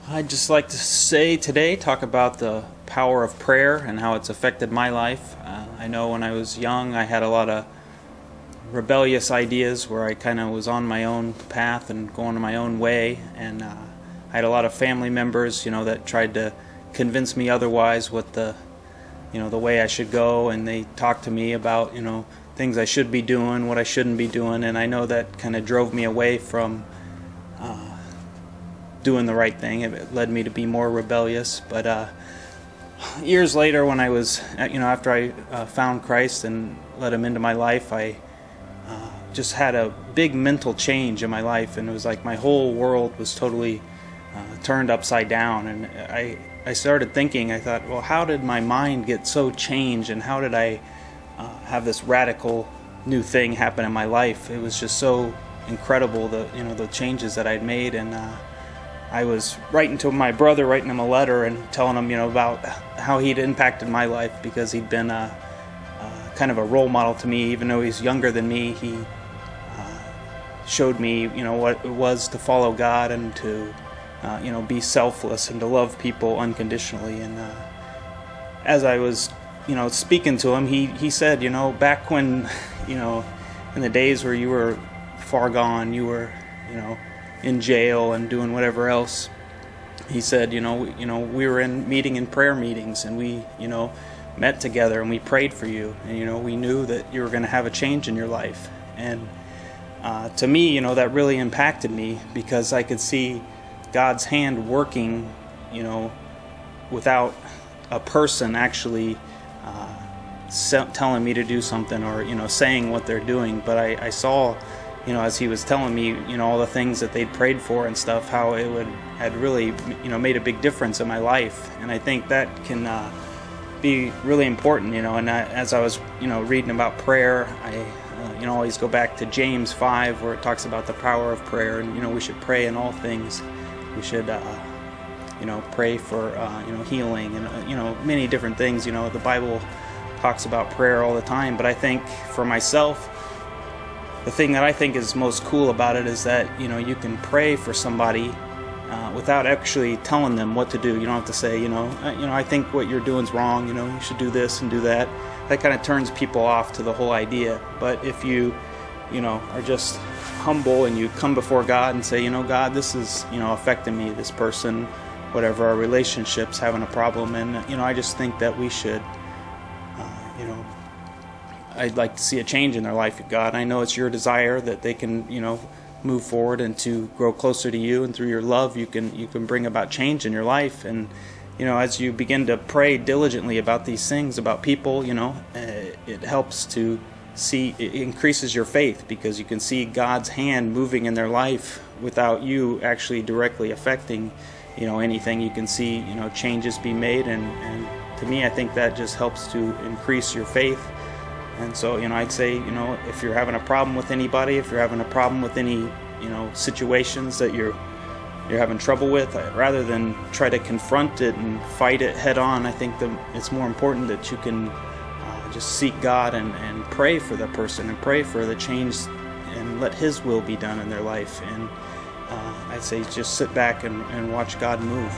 I'd just like to say today, talk about the power of prayer and how it's affected my life. I know when I was young, I had a lot of rebellious ideas where I kind of was on my own path and going my own way, and I had a lot of family members, that tried to convince me otherwise what the way I should go, and they talked to me about, things I should be doing, what I shouldn't be doing, and I know that kind of drove me away from doing the right thing. It led me to be more rebellious. But years later, when I was, after I found Christ and let Him into my life, I just had a big mental change in my life, and it was like my whole world was totally turned upside down. And I started thinking, I thought, well, how did my mind get so changed, and how did I have this radical new thing happen in my life? It was just so incredible, the changes that I'd made. And I was writing to my brother, writing him a letter and telling him, about how he'd impacted my life, because he'd been kind of a role model to me. Even though he's younger than me, he showed me, what it was to follow God and to, be selfless and to love people unconditionally. And as I was, speaking to him, he said, back when, in the days where you were far gone, you were, in jail and doing whatever else. He said, we were meeting in prayer meetings, and we, met together and we prayed for you, and we knew that you were going to have a change in your life. And to me, that really impacted me, because I could see God's hand working, without a person actually telling me to do something, or saying what they're doing. But I saw, as he was telling me, all the things that they'd prayed for and stuff, how it had really, made a big difference in my life. And I think that can be really important, and as I was, reading about prayer, I, always go back to James 5, where it talks about the power of prayer, and, we should pray in all things. We should, pray for, healing and, many different things. The Bible talks about prayer all the time. But I think for myself, the thing that I think is most cool about it is that, you can pray for somebody without actually telling them what to do. You don't have to say, I think what you're doing is wrong, you should do this and do that. That kind of turns people off to the whole idea. But if you, are just humble and you come before God and say, God, this is, affecting me, this person, whatever, our relationship's having a problem. And, I just think that we should, I'd like to see a change in their life, God. I know it's your desire that they can, move forward and to grow closer to you, and through your love you can bring about change in your life. And as you begin to pray diligently about these things, about people, it helps to see, it increases your faith, because you can see God's hand moving in their life without you actually directly affecting anything. You can see changes be made, and to me, I think that just helps to increase your faith. And so, I'd say, if you're having a problem with anybody, if you're having a problem with any, situations that you're having trouble with, rather than try to confront it and fight it head on, I think that it's more important that you can just seek God and pray for the person and pray for the change, and let His will be done in their life. And I'd say just sit back and watch God move.